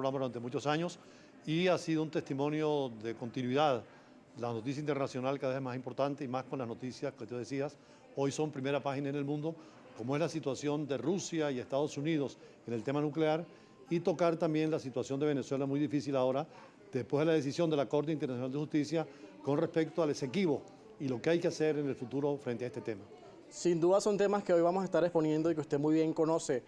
programa durante muchos años y ha sido un testimonio de continuidad. La noticia internacional cada vez es más importante y más con las noticias que tú decías. Hoy son primera página en el mundo, como es la situación de Rusia y Estados Unidos en el tema nuclear, y tocar también la situación de Venezuela, muy difícil ahora, después de la decisión de la Corte Internacional de Justicia con respecto al Esequibo y lo que hay que hacer en el futuro frente a este tema. Sin duda son temas que hoy vamos a estar exponiendo y que usted muy bien conoce,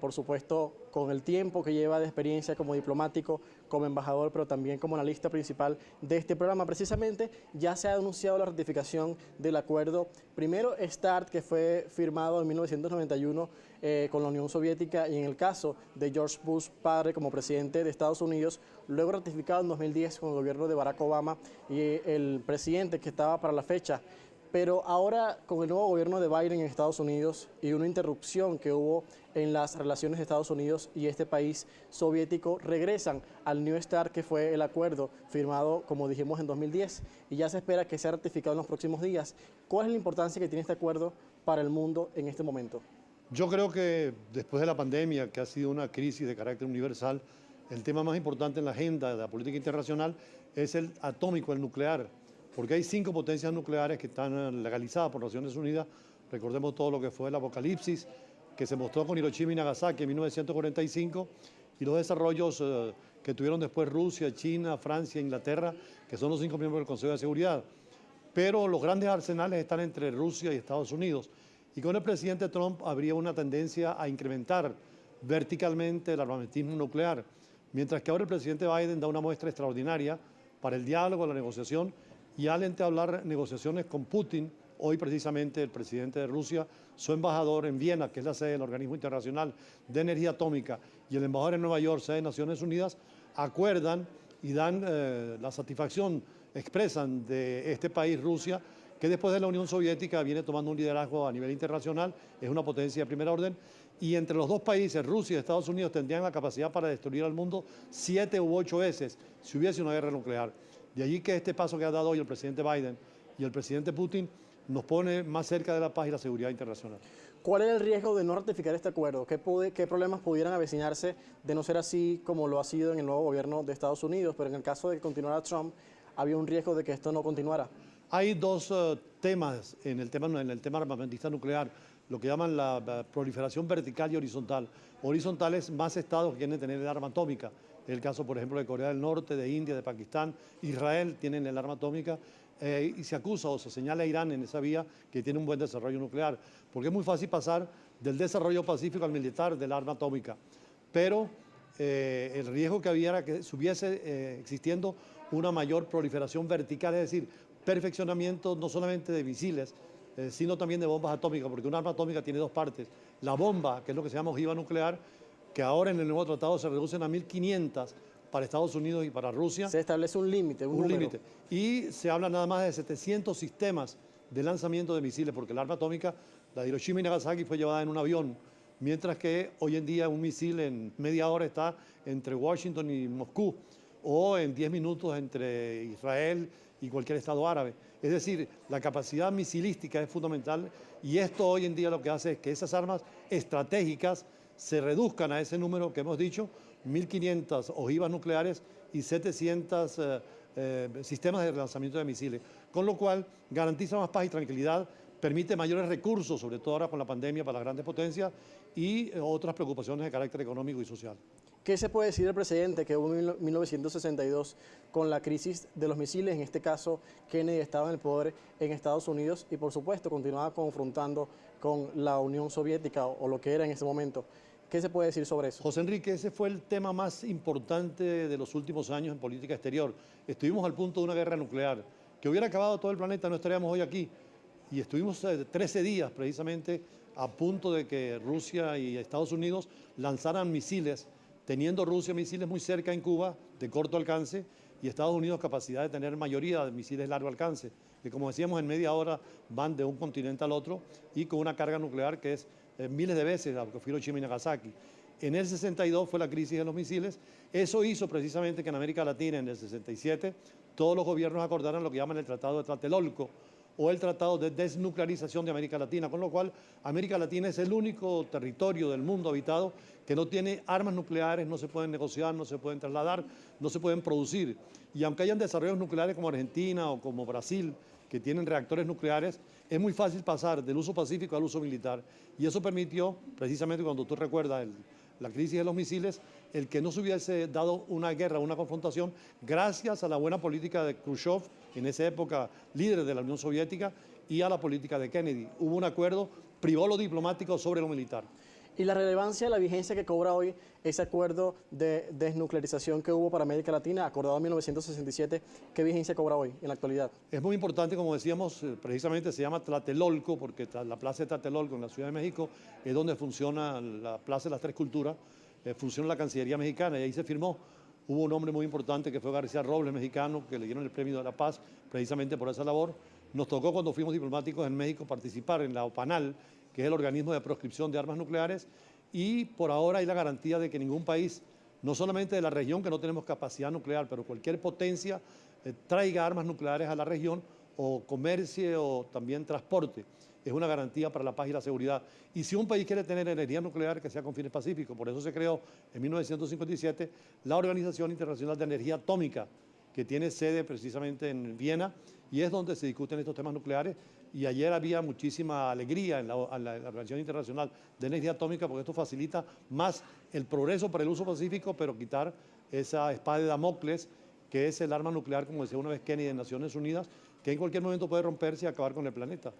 por supuesto, con el tiempo que lleva de experiencia como diplomático, como embajador, pero también como analista principal de este programa. Precisamente ya se ha anunciado la ratificación del acuerdo, primero START, que fue firmado en 1991 con la Unión Soviética, y en el caso de George Bush padre como presidente de Estados Unidos, luego ratificado en 2010 con el gobierno de Barack Obama y el presidente que estaba para la fecha. Pero ahora, con el nuevo gobierno de Biden en Estados Unidos y una interrupción que hubo en las relaciones de Estados Unidos y este país soviético, regresan al New START, que fue el acuerdo firmado, como dijimos, en 2010, y ya se espera que sea ratificado en los próximos días. ¿Cuál es la importancia que tiene este acuerdo para el mundo en este momento? Yo creo que después de la pandemia, que ha sido una crisis de carácter universal, el tema más importante en la agenda de la política internacional es el atómico, el nuclear, porque hay 5 potencias nucleares que están legalizadas por Naciones Unidas. Recordemos todo lo que fue el apocalipsis que se mostró con Hiroshima y Nagasaki en 1945 y los desarrollos que tuvieron después Rusia, China, Francia, Inglaterra, que son los 5 miembros del Consejo de Seguridad. Pero los grandes arsenales están entre Rusia y Estados Unidos. Y con el presidente Trump habría una tendencia a incrementar verticalmente el armamentismo nuclear, mientras que ahora el presidente Biden da una muestra extraordinaria para el diálogo, la negociación, y al entablar negociaciones con Putin. Hoy precisamente el presidente de Rusia, su embajador en Viena, que es la sede del Organismo Internacional de Energía Atómica, y el embajador en Nueva York, sede de Naciones Unidas, acuerdan y dan la satisfacción, expresan de este país, Rusia, que después de la Unión Soviética viene tomando un liderazgo a nivel internacional, es una potencia de primer orden, y entre los dos países, Rusia y Estados Unidos, tendrían la capacidad para destruir al mundo 7 u 8 veces si hubiese una guerra nuclear. De allí que este paso que ha dado hoy el presidente Biden y el presidente Putin nos pone más cerca de la paz y la seguridad internacional. ¿Cuál es el riesgo de no ratificar este acuerdo? ¿Qué problemas pudieran avecinarse de no ser así como lo ha sido en el nuevo gobierno de Estados Unidos? Pero en el caso de que continuara Trump, había un riesgo de que esto no continuara. Hay dos temas en el tema armamentista nuclear, lo que llaman la proliferación vertical y horizontal. Horizontal es más estados que quieren tener el arma atómica. El caso, por ejemplo, de Corea del Norte, de India, de Pakistán, Israel tienen el arma atómica y se acusa o se señala a Irán en esa vía que tiene un buen desarrollo nuclear, porque es muy fácil pasar del desarrollo pacífico al militar del arma atómica. Pero el riesgo que había era que estuviese existiendo una mayor proliferación vertical, es decir, perfeccionamiento no solamente de misiles, sino también de bombas atómicas, porque un arma atómica tiene 2 partes. La bomba, que es lo que se llama ojiva nuclear, que ahora en el nuevo tratado se reducen a 1.500 para Estados Unidos y para Rusia. Se establece un límite, un límite. Y se habla nada más de 700 sistemas de lanzamiento de misiles, porque el arma atómica, la de Hiroshima y Nagasaki, fue llevada en un avión, mientras que hoy en día un misil en media hora está entre Washington y Moscú, o en 10 minutos entre Israel y cualquier estado árabe. Es decir, la capacidad misilística es fundamental y esto hoy en día lo que hace es que esas armas estratégicas se reduzcan a ese número que hemos dicho, 1.500 ojivas nucleares y 700 sistemas de lanzamiento de misiles, con lo cual garantiza más paz y tranquilidad, permite mayores recursos, sobre todo ahora con la pandemia, para las grandes potencias y otras preocupaciones de carácter económico y social. ¿Qué se puede decir del presidente que hubo en 1962 con la crisis de los misiles? En este caso, Kennedy estaba en el poder en Estados Unidos y, por supuesto, continuaba confrontando con la Unión Soviética o lo que era en ese momento. ¿Qué se puede decir sobre eso? José Enrique, ese fue el tema más importante de los últimos años en política exterior. Estuvimos al punto de una guerra nuclear. Que hubiera acabado todo el planeta, no estaríamos hoy aquí. Y estuvimos 13 días precisamente a punto de que Rusia y Estados Unidos lanzaran misiles, teniendo Rusia misiles muy cerca en Cuba, de corto alcance, y Estados Unidos capacidad de tener mayoría de misiles de largo alcance, que como decíamos en media hora van de un continente al otro y con una carga nuclear que es miles de veces la que fue Hiroshima y Nagasaki. En el 62 fue la crisis de los misiles. Eso hizo precisamente que en América Latina, en el 67, todos los gobiernos acordaran lo que llaman el Tratado de Tlatelolco, o el Tratado de Desnuclearización de América Latina, con lo cual América Latina es el único territorio del mundo habitado que no tiene armas nucleares, no se pueden negociar, no se pueden trasladar, no se pueden producir. Y aunque hayan desarrollos nucleares como Argentina o como Brasil, que tienen reactores nucleares, es muy fácil pasar del uso pacífico al uso militar. Y eso permitió, precisamente cuando tú recuerdas la crisis de los misiles, el que no se hubiese dado una guerra, una confrontación, gracias a la buena política de Khrushchev, en esa época líder de la Unión Soviética, y a la política de Kennedy. Hubo un acuerdo, privó lo diplomático sobre lo militar. Y la relevancia, la vigencia que cobra hoy ese acuerdo de desnuclearización que hubo para América Latina, acordado en 1967, ¿qué vigencia cobra hoy en la actualidad? Es muy importante, como decíamos, precisamente se llama Tlatelolco, porque la plaza de Tlatelolco en la Ciudad de México es donde funciona la Plaza de las Tres Culturas, funciona la Cancillería Mexicana y ahí se firmó. Hubo un hombre muy importante que fue García Robles, mexicano, que le dieron el Premio de la Paz precisamente por esa labor. Nos tocó cuando fuimos diplomáticos en México participar en la OPANAL, que es el organismo de proscripción de armas nucleares, y por ahora hay la garantía de que ningún país, no solamente de la región que no tenemos capacidad nuclear, pero cualquier potencia traiga armas nucleares a la región o comercie o también transporte. Es una garantía para la paz y la seguridad. Y si un país quiere tener energía nuclear, que sea con fines pacíficos. Por eso se creó en 1957 la Organización Internacional de Energía Atómica, que tiene sede precisamente en Viena, y es donde se discuten estos temas nucleares. Y ayer había muchísima alegría en la Organización Internacional de Energía Atómica, porque esto facilita más el progreso para el uso pacífico, pero quitar esa espada de Damocles, que es el arma nuclear, como decía una vez Kennedy en Naciones Unidas, que en cualquier momento puede romperse y acabar con el planeta.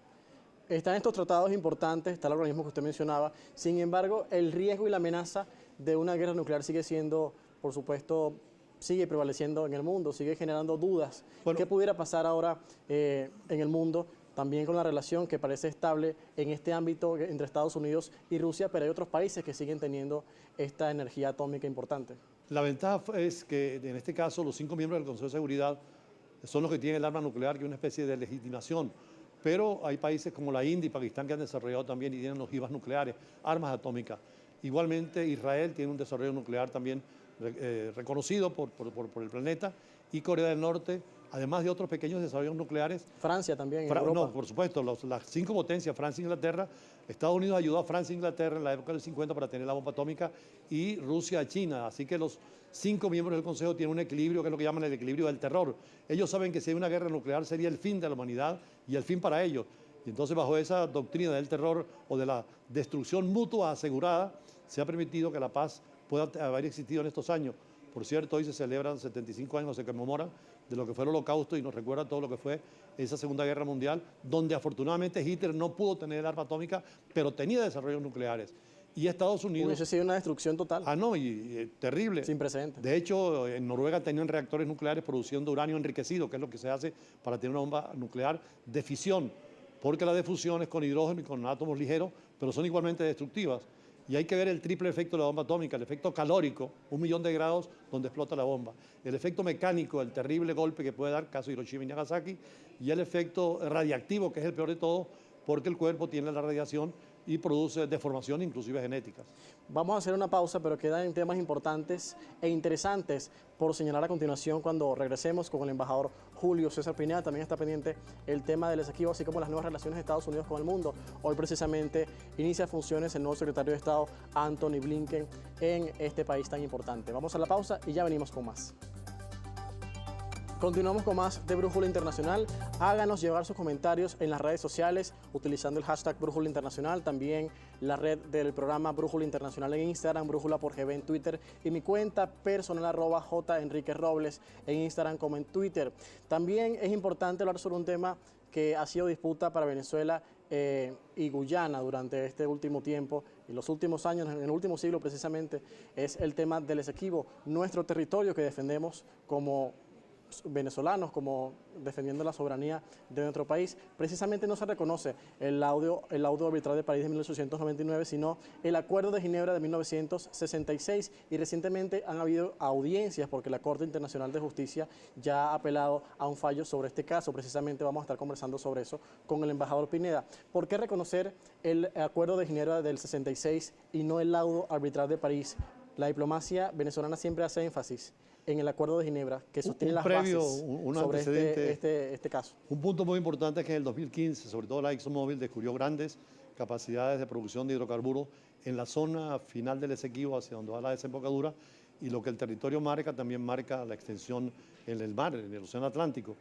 Están estos tratados importantes, está el organismo que usted mencionaba, sin embargo, el riesgo y la amenaza de una guerra nuclear sigue siendo, por supuesto, sigue prevaleciendo en el mundo, sigue generando dudas. Bueno, ¿qué pudiera pasar ahora en el mundo? También con la relación que parece estable en este ámbito entre Estados Unidos y Rusia, pero hay otros países que siguen teniendo esta energía atómica importante. La ventaja es que en este caso los 5 miembros del Consejo de Seguridad son los que tienen el arma nuclear, que es una especie de legitimación. Pero hay países como la India y Pakistán que han desarrollado también y tienen ojivas nucleares, armas atómicas. Igualmente Israel tiene un desarrollo nuclear también reconocido por el planeta, y Corea del Norte, además de otros pequeños desarrollos nucleares. Francia también, en Europa. No, por supuesto, las 5 potencias, Francia e Inglaterra. Estados Unidos ayudó a Francia e Inglaterra en la época del 50 para tener la bomba atómica, y Rusia a China. Así que los 5 miembros del Consejo tienen un equilibrio, que es lo que llaman el equilibrio del terror. Ellos saben que si hay una guerra nuclear sería el fin de la humanidad y el fin para ellos. Y entonces, bajo esa doctrina del terror o de la destrucción mutua asegurada, se ha permitido que la paz pueda haber existido en estos años. Por cierto, hoy se celebran 75 años, se conmemoran de lo que fue el Holocausto y nos recuerda todo lo que fue esa Segunda Guerra Mundial, donde afortunadamente Hitler no pudo tener el arma atómica, pero tenía desarrollos nucleares. Y Estados Unidos... Hubiese sido una destrucción total. Ah, no, y terrible. Sin precedentes. De hecho, en Noruega tenían reactores nucleares produciendo uranio enriquecido, que es lo que se hace para tener una bomba nuclear de fisión, porque la de fusión es con hidrógeno y con átomos ligeros, pero son igualmente destructivas. Y hay que ver el triple efecto de la bomba atómica: el efecto calórico, 1.000.000 de grados donde explota la bomba; el efecto mecánico, el terrible golpe que puede dar, caso Hiroshima y Nagasaki; y el efecto radiactivo, que es el peor de todo, porque el cuerpo tiene la radiación y produce deformación, inclusive genéticas. Vamos a hacer una pausa, pero quedan temas importantes e interesantes por señalar a continuación cuando regresemos con el embajador Julio César Pineda. También está pendiente el tema del Esequibo, así como las nuevas relaciones de Estados Unidos con el mundo. Hoy precisamente inicia funciones el nuevo secretario de Estado, Antony Blinken, en este país tan importante. Vamos a la pausa y ya venimos con más. Continuamos con más de Brújula Internacional. Háganos llegar sus comentarios en las redes sociales utilizando el hashtag Brújula Internacional, también la red del programa Brújula Internacional en Instagram, Brújula por GB en Twitter, y mi cuenta personal @JEnriqueRobles en Instagram como en Twitter. También es importante hablar sobre un tema que ha sido disputa para Venezuela y Guyana durante este último tiempo, y los últimos años, en el último siglo precisamente, es el tema del Esequibo, nuestro territorio que defendemos como venezolanos, como defendiendo la soberanía de nuestro país. Precisamente no se reconoce el laudo arbitral de París de 1899, sino el Acuerdo de Ginebra de 1966, y recientemente han habido audiencias porque la Corte Internacional de Justicia ya ha apelado a un fallo sobre este caso. Precisamente vamos a estar conversando sobre eso con el embajador Pineda. ¿Por qué reconocer el Acuerdo de Ginebra del 66 y no el laudo arbitral de París? la diplomacia venezolana siempre hace énfasis en el Acuerdo de Ginebra, que sostiene las previo, bases un sobre antecedente. este caso. Un punto muy importante es que en el 2015, sobre todo la ExxonMobil, descubrió grandes capacidades de producción de hidrocarburos en la zona final del Esequibo, hacia donde va la desembocadura, y lo que el territorio marca también marca la extensión en el mar, en el Océano Atlántico.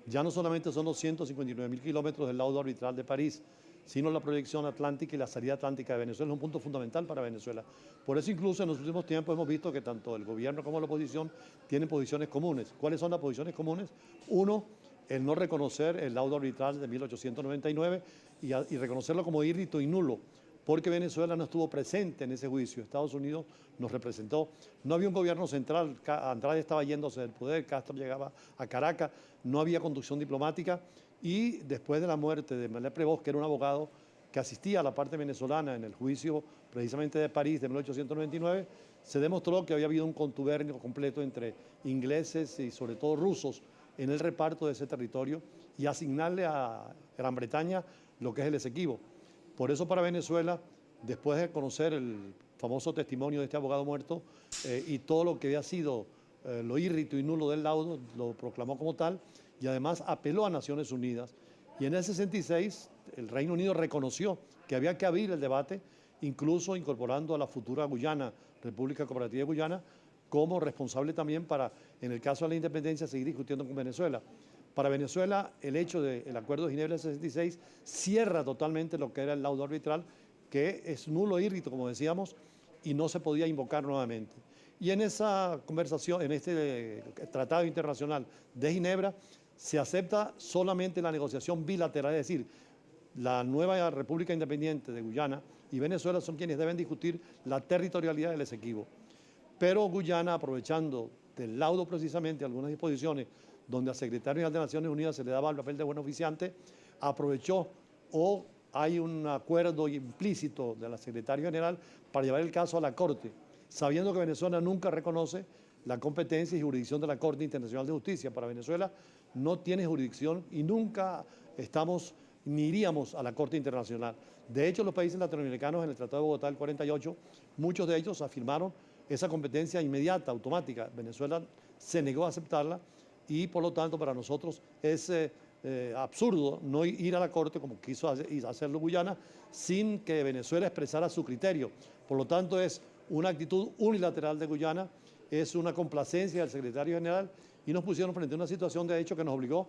Ya no solamente son los 159.000 kilómetros del laudo arbitral de París, sino la proyección atlántica y la salida atlántica de Venezuela es un punto fundamental para Venezuela. Por eso incluso en los últimos tiempos hemos visto que tanto el gobierno como la oposición tienen posiciones comunes. ¿Cuáles son las posiciones comunes? Uno, el no reconocer el laudo arbitral de 1899 y reconocerlo como írrito y nulo, porque Venezuela no estuvo presente en ese juicio. Estados Unidos nos representó. No había un gobierno central, Andrade estaba yéndose del poder, Castro llegaba a Caracas, no había conducción diplomática y después de la muerte de Manuel Prevost, que era un abogado que asistía a la parte venezolana en el juicio precisamente de París de 1899, se demostró que había habido un contubernio completo entre ingleses y sobre todo rusos en el reparto de ese territorio y asignarle a Gran Bretaña lo que es el Esequibo. Por eso para Venezuela, después de conocer el famoso testimonio de este abogado muerto y todo lo que había sido lo írrito y nulo del laudo, lo proclamó como tal y además apeló a Naciones Unidas. Y en el 66 el Reino Unido reconoció que había que abrir el debate, incluso incorporando a la futura Guyana, República Cooperativa de Guyana, como responsable también para, en el caso de la independencia, seguir discutiendo con Venezuela. Para Venezuela, el hecho del Acuerdo de Ginebra del 66 cierra totalmente lo que era el laudo arbitral, que es nulo e írrito, como decíamos, y no se podía invocar nuevamente. Y en esa conversación, en este Tratado Internacional de Ginebra, se acepta solamente la negociación bilateral, es decir, la nueva República Independiente de Guyana y Venezuela son quienes deben discutir la territorialidad del Esequibo. Pero Guyana, aprovechando del laudo precisamente algunas disposiciones donde al secretario general de Naciones Unidas se le daba el papel de buen oficiante, aprovechó o hay un acuerdo implícito de la secretaria general para llevar el caso a la Corte, sabiendo que Venezuela nunca reconoce la competencia y jurisdicción de la Corte Internacional de Justicia. Para Venezuela no tiene jurisdicción y nunca estamos ni iríamos a la Corte Internacional. De hecho, los países latinoamericanos en el Tratado de Bogotá del 48, muchos de ellos afirmaron esa competencia inmediata, automática. Venezuela se negó a aceptarla y por lo tanto para nosotros es absurdo no ir a la Corte como quiso hacerlo Guyana sin que Venezuela expresara su criterio. Por lo tanto es una actitud unilateral de Guyana, es una complacencia del secretario general y nos pusieron frente a una situación de hecho que nos obligó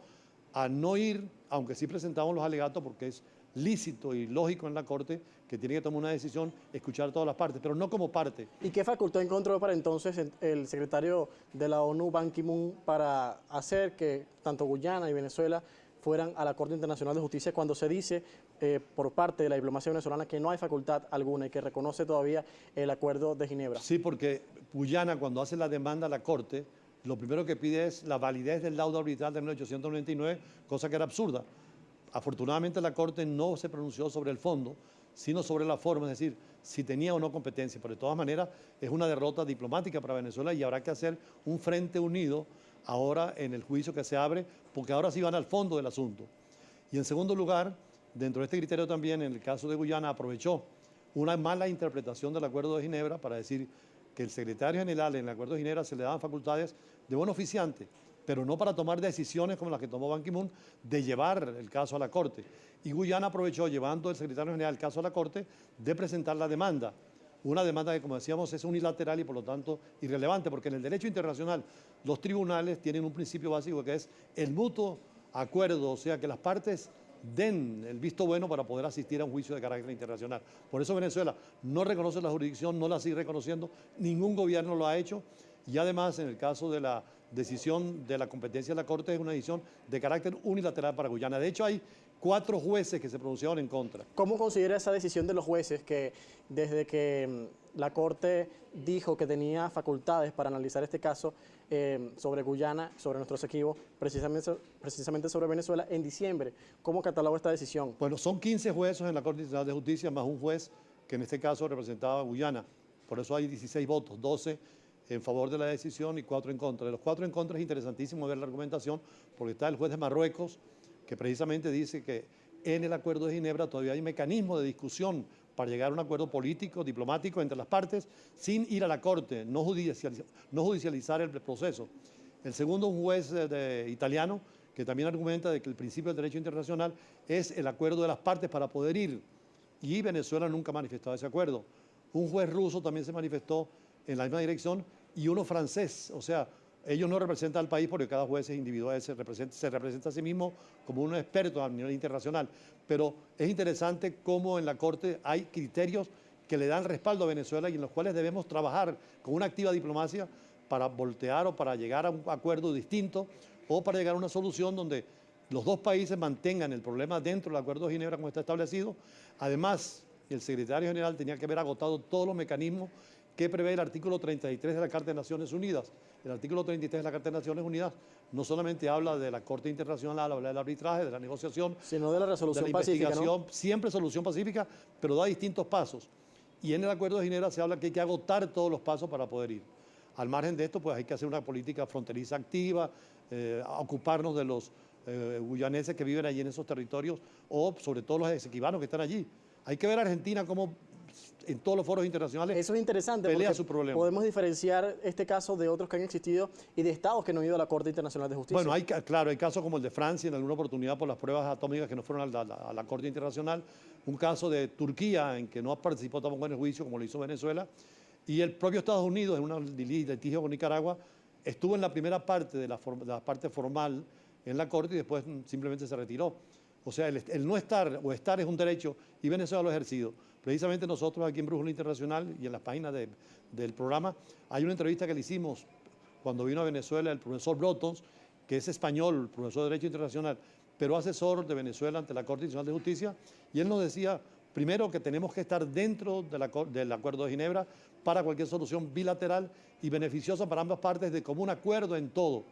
a no ir, aunque sí presentamos los alegatos porque es lícito y lógico en la Corte que tiene que tomar una decisión, escuchar todas las partes, pero no como parte. ¿Y qué facultad encontró para entonces el secretario de la ONU, Ban Ki-moon, para hacer que tanto Guyana y Venezuela fueran a la Corte Internacional de Justicia cuando se dice por parte de la diplomacia venezolana que no hay facultad alguna y que reconoce todavía el Acuerdo de Ginebra? Sí, porque Guyana cuando hace la demanda a la Corte, lo primero que pide es la validez del laudo arbitral de 1899, cosa que era absurda. Afortunadamente la Corte no se pronunció sobre el fondo, sino sobre la forma, es decir, si tenía o no competencia. Pero de todas maneras es una derrota diplomática para Venezuela y habrá que hacer un frente unido ahora en el juicio que se abre, porque ahora sí van al fondo del asunto. Y en segundo lugar, dentro de este criterio también, en el caso de Guyana, aprovechó una mala interpretación del Acuerdo de Ginebra para decir que el secretario general en el Acuerdo de Ginebra se le daban facultades de buen oficiante, pero no para tomar decisiones como las que tomó Ban Ki-moon de llevar el caso a la Corte. Y Guyana aprovechó, llevando el secretario general el caso a la Corte, de presentar la demanda. Una demanda que, como decíamos, es unilateral y por lo tanto irrelevante, porque en el derecho internacional los tribunales tienen un principio básico que es el mutuo acuerdo, o sea, que las partes den el visto bueno para poder asistir a un juicio de carácter internacional. Por eso Venezuela no reconoce la jurisdicción, no la sigue reconociendo, ningún gobierno lo ha hecho y además en el caso de la decisión de la competencia de la Corte es una decisión de carácter unilateral para Guyana. De hecho hay 4 jueces que se pronunciaron en contra. ¿Cómo considera esa decisión de los jueces que desde que la Corte dijo que tenía facultades para analizar este caso sobre Guyana, sobre nuestro Esequibo, precisamente sobre Venezuela, en diciembre? ¿Cómo catalogó esta decisión? Bueno, son 15 jueces en la Corte Internacional de Justicia, más un juez que en este caso representaba a Guyana. Por eso hay 16 votos, 12 en favor de la decisión y 4 en contra. De los 4 en contra es interesantísimo ver la argumentación porque está el juez de Marruecos que precisamente dice que en el Acuerdo de Ginebra todavía hay mecanismos de discusión para llegar a un acuerdo político, diplomático entre las partes, sin ir a la Corte, no judicializar el proceso. El segundo, un juez italiano, que también argumenta de que el principio del derecho internacional es el acuerdo de las partes para poder ir, y Venezuela nunca ha manifestado ese acuerdo. Un juez ruso también se manifestó en la misma dirección, y uno francés, o sea, ellos no representan al país porque cada juez es individual, se representa a sí mismo como un experto a nivel internacional. Pero es interesante cómo en la Corte hay criterios que le dan respaldo a Venezuela y en los cuales debemos trabajar con una activa diplomacia para voltear o para llegar a un acuerdo distinto o para llegar a una solución donde los dos países mantengan el problema dentro del Acuerdo de Ginebra como está establecido. Además, el secretario general tenía que haber agotado todos los mecanismos que prevé el artículo 33 de la Carta de Naciones Unidas. El artículo 33 de la Carta de Naciones Unidas no solamente habla de la Corte Internacional, habla del arbitraje, de la negociación, sino de la resolución de la pacífica, investigación, ¿no? siempre solución pacífica, pero da distintos pasos. Y en el Acuerdo de Ginebra se habla que hay que agotar todos los pasos para poder ir. Al margen de esto, pues hay que hacer una política fronteriza activa, ocuparnos de los guyaneses que viven allí en esos territorios o sobre todo los esequibanos que están allí. Hay que ver a Argentina como en todos los foros internacionales eso es interesante pelea porque su problema. podemos diferenciar este caso de otros que han existido y de estados que no han ido a la Corte Internacional de Justicia. Bueno, claro, hay casos como el de Francia en alguna oportunidad por las pruebas atómicas que no fueron a la Corte Internacional, un caso de Turquía en que no participó tampoco en el juicio como lo hizo Venezuela, y el propio Estados Unidos en un litigio con Nicaragua estuvo en la primera parte de la parte formal en la Corte y después simplemente se retiró. O sea, el no estar o estar es un derecho y Venezuela lo ha ejercido. Precisamente nosotros aquí en Brújula Internacional y en las páginas del programa hay una entrevista que le hicimos cuando vino a Venezuela el profesor Brotons, que es español, profesor de Derecho Internacional, pero asesor de Venezuela ante la Corte Internacional de Justicia, y él nos decía, primero, que tenemos que estar dentro del Acuerdo de Ginebra para cualquier solución bilateral y beneficiosa para ambas partes de común acuerdo en todo.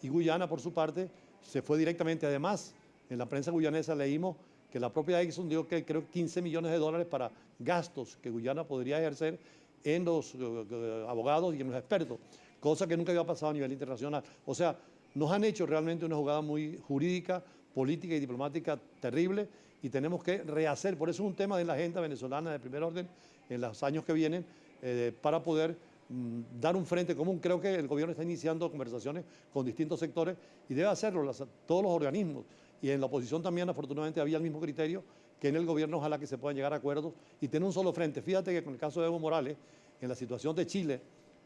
Y Guyana, por su parte, se fue directamente. Además, en la prensa guyanesa leímos que la propia Exxon dio que creo 15 millones de dólares para gastos que Guyana podría ejercer en los abogados y en los expertos, cosa que nunca había pasado a nivel internacional. O sea, nos han hecho realmente una jugada muy jurídica, política y diplomática terrible y tenemos que rehacer. Por eso es un tema de la agenda venezolana de primer orden en los años que vienen para poder dar un frente común. Creo que el gobierno está iniciando conversaciones con distintos sectores y debe hacerlo todos los organismos. Y en la oposición también, afortunadamente, había el mismo criterio que en el gobierno, ojalá que se puedan llegar a acuerdos y tener un solo frente. Fíjate que con el caso de Evo Morales, en la situación de Chile,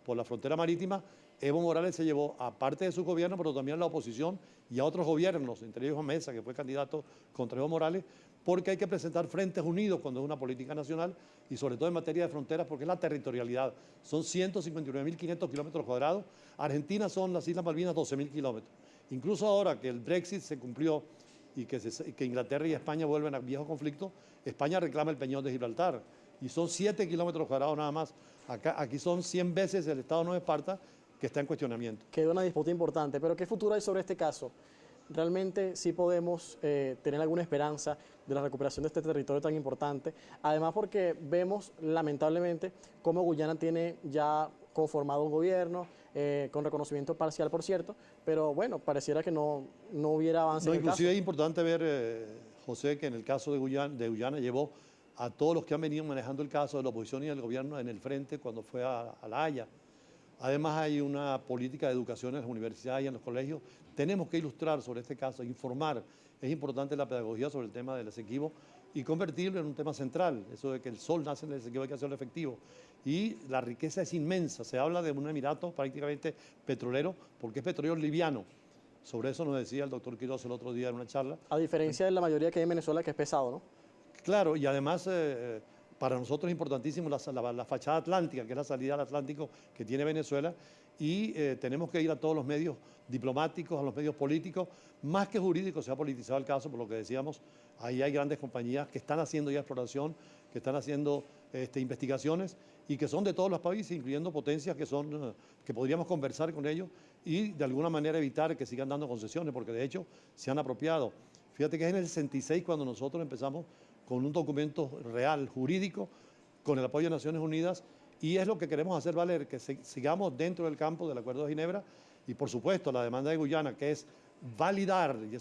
por la frontera marítima, Evo Morales se llevó a parte de su gobierno, pero también a la oposición y a otros gobiernos, entre ellos a Mesa, que fue candidato contra Evo Morales, porque hay que presentar frentes unidos cuando es una política nacional y sobre todo en materia de fronteras, porque es la territorialidad. Son 159.500 kilómetros cuadrados. Argentina son las Islas Malvinas 12.000 kilómetros. Incluso ahora que el Brexit se cumplió y que Inglaterra y España vuelven a viejos conflictos, España reclama el Peñón de Gibraltar y son 7 kilómetros cuadrados nada más. Aquí son 100 veces el Estado Nueva Esparta que está en cuestionamiento. Quedó una disputa importante, pero ¿qué futuro hay sobre este caso? ¿Realmente sí podemos tener alguna esperanza de la recuperación de este territorio tan importante? Además porque vemos lamentablemente cómo Guyana tiene ya conformado un gobierno, con reconocimiento parcial, por cierto, pero bueno, pareciera que no hubiera avance en el inclusive caso. Es importante ver, José, que en el caso de Guyana llevó a todos los que han venido manejando el caso de la oposición y del gobierno en el frente cuando fue a La Haya. Además hay una política de educación en las universidades y en los colegios. Tenemos que ilustrar sobre este caso, informar. Es importante la pedagogía sobre el tema del Esequibo y convertirlo en un tema central. Eso de que el sol nace en el Esequibo hay que hacerlo efectivo. Y la riqueza es inmensa. Se habla de un emirato prácticamente petrolero porque es petróleo liviano. Sobre eso nos decía el doctor Quiroz el otro día en una charla. A diferencia de la mayoría que hay en Venezuela, que es pesado, ¿no? Claro, y además para nosotros es importantísimo la fachada atlántica, que es la salida al Atlántico que tiene Venezuela, y tenemos que ir a todos los medios diplomáticos, a los medios políticos, más que jurídicos. Se ha politizado el caso, por lo que decíamos, ahí hay grandes compañías que están haciendo ya exploración, que están haciendo investigaciones y que son de todos los países, incluyendo potencias que podríamos conversar con ellos y de alguna manera evitar que sigan dando concesiones, porque de hecho se han apropiado. Fíjate que es en el 66 cuando nosotros empezamos con un documento real, jurídico, con el apoyo de Naciones Unidas, y es lo que queremos hacer valer, que sigamos dentro del campo del Acuerdo de Ginebra, y por supuesto la demanda de Guyana, que es validar, y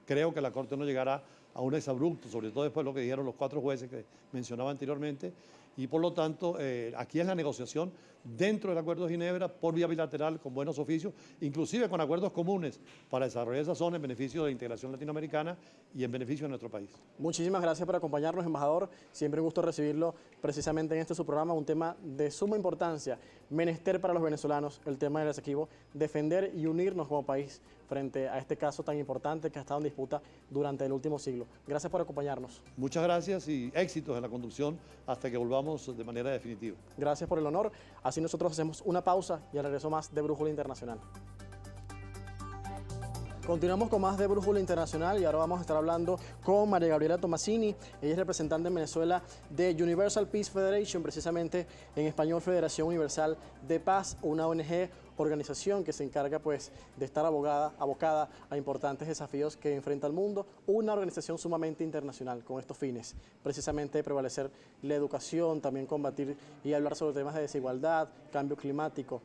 creo que la Corte no llegará a a un exabrupto, sobre todo después de lo que dijeron los 4 jueces que mencionaba anteriormente, y por lo tanto aquí es la negociación dentro del Acuerdo de Ginebra por vía bilateral con buenos oficios, inclusive con acuerdos comunes para desarrollar esa zona en beneficio de la integración latinoamericana y en beneficio de nuestro país. Muchísimas gracias por acompañarnos, embajador. Siempre un gusto recibirlo precisamente en este su programa, un tema de suma importancia, menester para los venezolanos, el tema del Esequibo, defender y unirnos como país frente a este caso tan importante que ha estado en disputa durante el último siglo. Gracias por acompañarnos. Muchas gracias y éxitos en la conducción hasta que volvamos de manera definitiva. Gracias por el honor. Así nosotros hacemos una pausa y al regreso más de Brújula Internacional. Continuamos con más de Brújula Internacional y ahora vamos a estar hablando con María Gabriela Tomasini. Ella es representante en Venezuela de Universal Peace Federation, precisamente en español Federación Universal de Paz, una ONG, organización que se encarga pues de estar abocada a importantes desafíos que enfrenta el mundo, una organización sumamente internacional con estos fines, precisamente prevalecer la educación, también combatir y hablar sobre temas de desigualdad, cambio climático,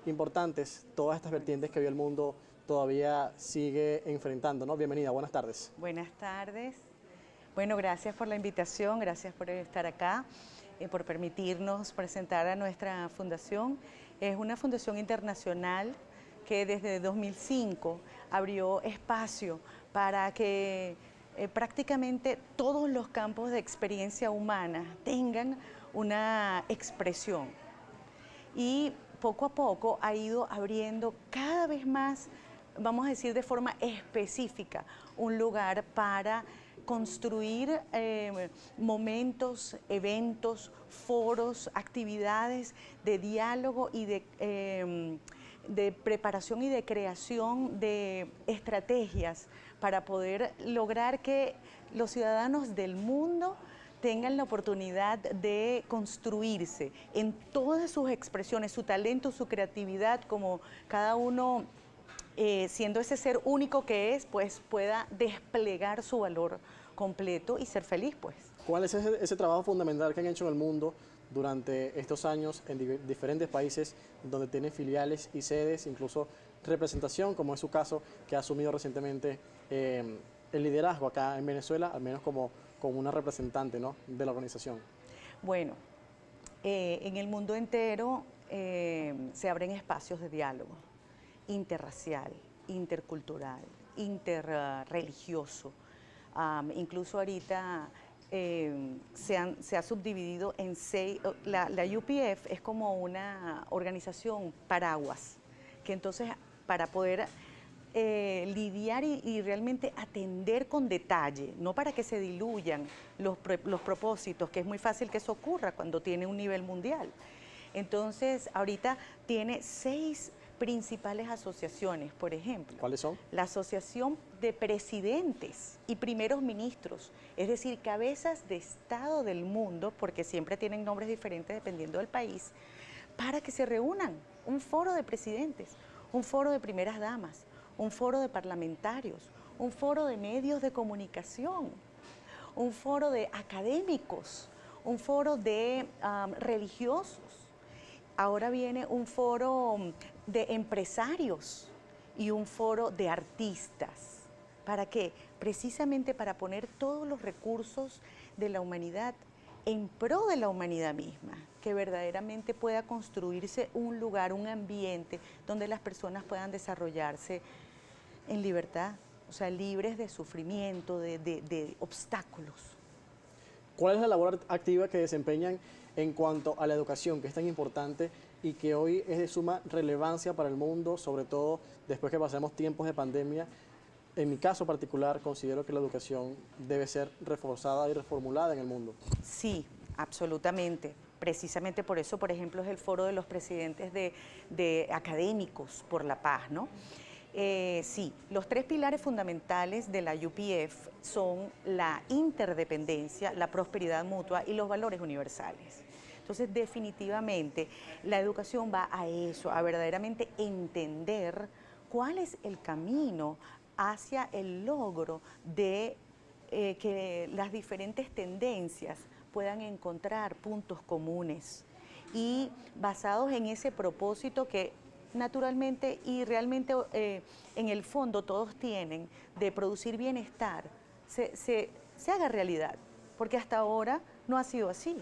importantes todas estas vertientes que hoy el mundo todavía sigue enfrentando, ¿no? Bienvenida, buenas tardes. Buenas tardes. Bueno, gracias por la invitación, gracias por estar acá, por permitirnos presentar a nuestra fundación. Es una fundación internacional que desde 2005 abrió espacio para que prácticamente todos los campos de experiencia humana tengan una expresión. Y poco a poco ha ido abriendo cada vez más, vamos a decir de forma específica, un lugar para construir momentos, eventos, foros, actividades de diálogo y de preparación y de creación de estrategias para poder lograr que los ciudadanos del mundo tengan la oportunidad de construirse en todas sus expresiones, su talento, su creatividad, como cada uno, siendo ese ser único que es, pues pueda desplegar su valor completo y ser feliz, pues. ¿Cuál es ese trabajo fundamental que han hecho en el mundo durante estos años en diferentes países donde tienen filiales y sedes, incluso representación, como es su caso, que ha asumido recientemente el liderazgo acá en Venezuela, al menos como una representante, ¿no?, de la organización? Bueno, en el mundo entero se abren espacios de diálogo interracial, intercultural, interreligioso. Incluso ahorita se ha subdividido en 6, la UPF es como una organización paraguas, que entonces para poder lidiar y realmente atender con detalle, no para que se diluyan los propósitos, que es muy fácil que eso ocurra cuando tiene un nivel mundial. Entonces, ahorita tiene 6 principales asociaciones, por ejemplo. ¿Cuáles son? La Asociación de Presidentes y Primeros Ministros, es decir, cabezas de Estado del mundo, porque siempre tienen nombres diferentes dependiendo del país, para que se reúnan. Un foro de presidentes, un foro de primeras damas, un foro de parlamentarios, un foro de medios de comunicación, un foro de académicos, un foro de religiosos. Ahora viene un foro de empresarios y un foro de artistas. ¿Para qué? Precisamente para poner todos los recursos de la humanidad en pro de la humanidad misma, que verdaderamente pueda construirse un lugar, un ambiente donde las personas puedan desarrollarse en libertad, o sea, libres de sufrimiento, de obstáculos. ¿Cuál es la labor activa que desempeñan en cuanto a la educación, que es tan importante y que hoy es de suma relevancia para el mundo, sobre todo después que pasemos tiempos de pandemia? En mi caso particular, considero que la educación debe ser reforzada y reformulada en el mundo. Sí, absolutamente. Precisamente por eso, por ejemplo, es el foro de los presidentes de académicos por la paz, ¿no? Sí, los 3 pilares fundamentales de la UPF son la interdependencia, la prosperidad mutua y los valores universales. Entonces, definitivamente, la educación va a eso, a verdaderamente entender cuál es el camino hacia el logro de que las diferentes tendencias puedan encontrar puntos comunes y basados en ese propósito que naturalmente y realmente en el fondo todos tienen de producir bienestar, se se haga realidad, porque hasta ahora no ha sido así.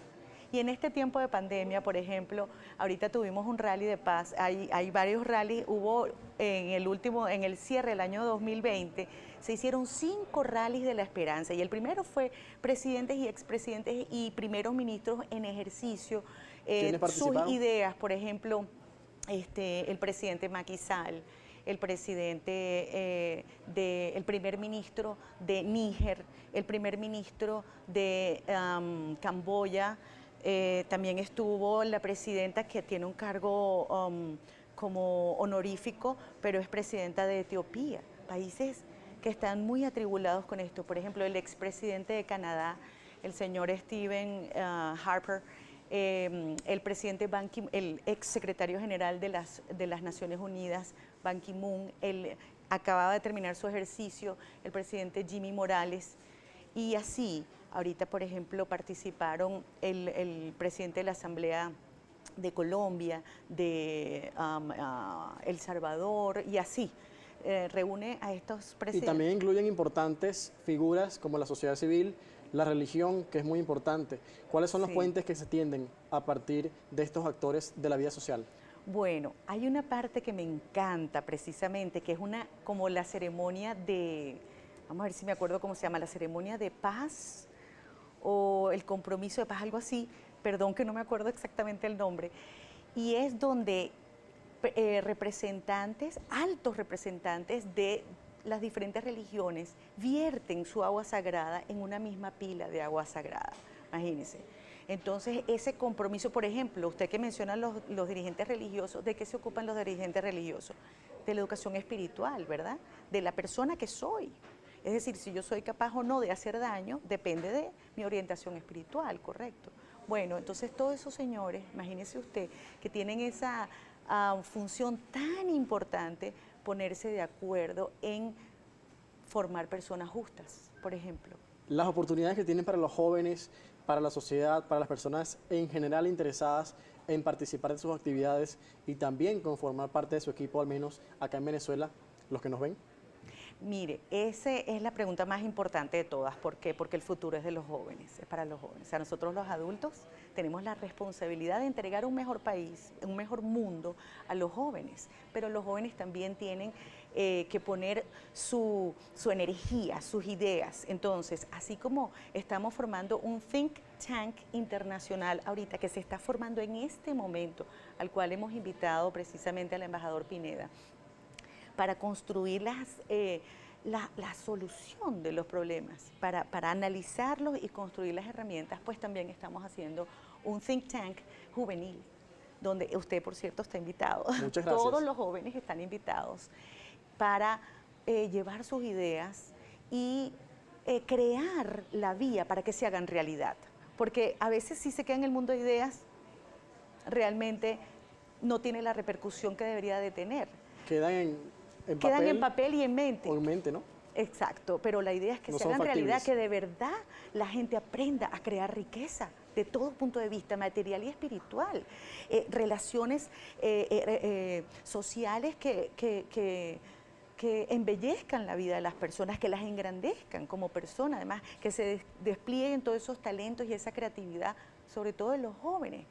Y en este tiempo de pandemia, por ejemplo, ahorita tuvimos un rally de paz, hay varios rallies, hubo en el cierre del año 2020, se hicieron 5 rallies de la esperanza, y el primero fue presidentes y expresidentes y primeros ministros en ejercicio, sus ideas, por ejemplo, el presidente Macky Sall, el presidente, el primer ministro de Níger, el primer ministro de Camboya, también estuvo la presidenta que tiene un cargo como honorífico, pero es presidenta de Etiopía, países que están muy atribulados con esto. Por ejemplo, el expresidente de Canadá, el señor Stephen Harper, el presidente el ex secretario general de las Naciones Unidas, Ban Ki-moon, acababa de terminar su ejercicio, el presidente Jimmy Morales, y así, ahorita por ejemplo participaron el presidente de la Asamblea de Colombia, de El Salvador, y así, reúne a estos presidentes. Y también incluyen importantes figuras como la sociedad civil, la religión, que es muy importante. ¿Cuáles son los puentes que se tienden a partir de estos actores de la vida social? Bueno, hay una parte que me encanta precisamente, que es como la ceremonia de, vamos a ver si me acuerdo cómo se llama, la ceremonia de paz o el compromiso de paz, algo así, perdón que no me acuerdo exactamente el nombre, y es donde representantes, altos representantes de las diferentes religiones vierten su agua sagrada en una misma pila de agua sagrada, imagínense. Entonces, ese compromiso, por ejemplo, usted que menciona los dirigentes religiosos, ¿de qué se ocupan los dirigentes religiosos? De la educación espiritual, ¿verdad? De la persona que soy. Es decir, si yo soy capaz o no de hacer daño, depende de mi orientación espiritual, ¿correcto? Bueno, entonces todos esos señores, imagínese usted, que tienen esa función tan importante, ponerse de acuerdo en formar personas justas, por ejemplo. Las oportunidades que tienen para los jóvenes, para la sociedad, para las personas en general interesadas en participar de sus actividades y también conformar parte de su equipo, al menos acá en Venezuela, los que nos ven. Mire, esa es la pregunta más importante de todas. ¿Por qué? Porque el futuro es de los jóvenes, es para los jóvenes. O sea, nosotros los adultos tenemos la responsabilidad de entregar un mejor país, un mejor mundo a los jóvenes, pero los jóvenes también tienen que poner su energía, sus ideas. Entonces, así como estamos formando un think tank internacional ahorita que se está formando en este momento, al cual hemos invitado precisamente al embajador Pineda, para construir la solución de los problemas, para analizarlos y construir las herramientas, pues también estamos haciendo un think tank juvenil, donde usted, por cierto, está invitado. Muchas gracias. Todos los jóvenes están invitados para llevar sus ideas y crear la vía para que se hagan realidad. Porque a veces si se queda en el mundo de ideas, realmente no tiene la repercusión que debería de tener. Quedan en papel y en mente. O en mente, ¿no? Exacto, pero la idea es que se hagan realidad, que de verdad la gente aprenda a crear riqueza de todo punto de vista, material y espiritual, relaciones sociales que embellezcan la vida de las personas, que las engrandezcan como personas, además que se desplieguen todos esos talentos y esa creatividad, sobre todo de los jóvenes,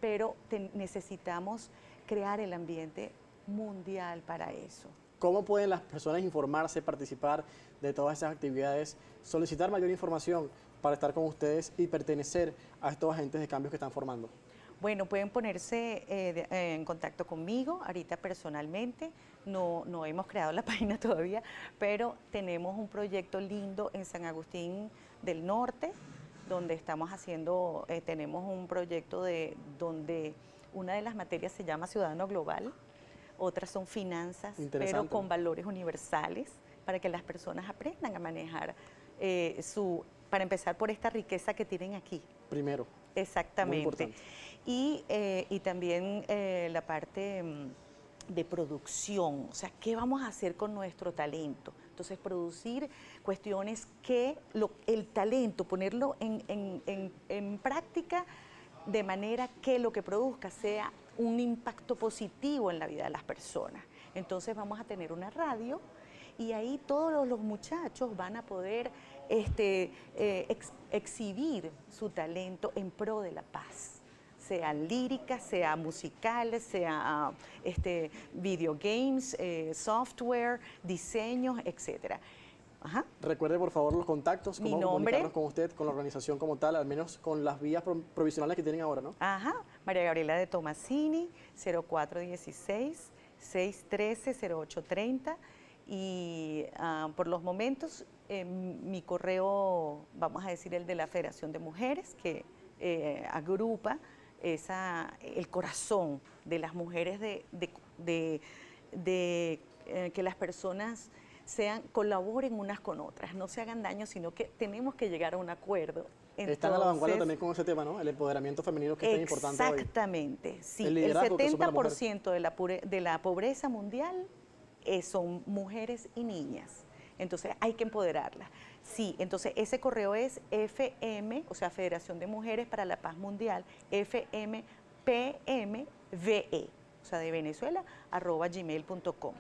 pero necesitamos crear el ambiente mundial para eso. ¿Cómo pueden las personas informarse, participar de todas esas actividades, solicitar mayor información para estar con ustedes y pertenecer a estos agentes de cambio que están formando? Bueno, pueden ponerse en contacto conmigo, ahorita personalmente, no hemos creado la página todavía, pero tenemos un proyecto lindo en San Agustín del Norte, donde estamos haciendo, tenemos un proyecto donde una de las materias se llama Ciudadano Global, otras son finanzas, pero con valores universales, para que las personas aprendan a manejar para empezar por esta riqueza que tienen aquí. Primero. Exactamente. Y también la parte de producción, o sea, ¿qué vamos a hacer con nuestro talento? Entonces, producir cuestiones que el talento, ponerlo en práctica de manera que lo que produzca sea un impacto positivo en la vida de las personas. Entonces vamos a tener una radio y ahí todos los muchachos van a poder exhibir su talento en pro de la paz, sea lírica, sea musicales, sea videogames, software, diseños, etc. Ajá. Recuerde, por favor, los contactos, Mi cómo nombre. comunicarnos con usted, con la organización como tal, al menos con las vías provisionales que tienen ahora, ¿no? Ajá, María Gabriela de Tomasini, 0416-613-0830. Y por los momentos, mi correo, vamos a decir el de la Federación de Mujeres, que agrupa el corazón de las mujeres que las personas colaboren unas con otras, no se hagan daño, sino que tenemos que llegar a un acuerdo. Están a la vanguardia también con ese tema, ¿no? El empoderamiento femenino que es tan importante hoy. Exactamente, sí. El El liderazgo que asume la mujer. 70% de la pobreza mundial son mujeres y niñas. Entonces hay que empoderarlas. Sí, entonces ese correo es FM, o sea, Federación de Mujeres para la Paz Mundial, FMPMVE, o sea, de Venezuela, @gmail.com.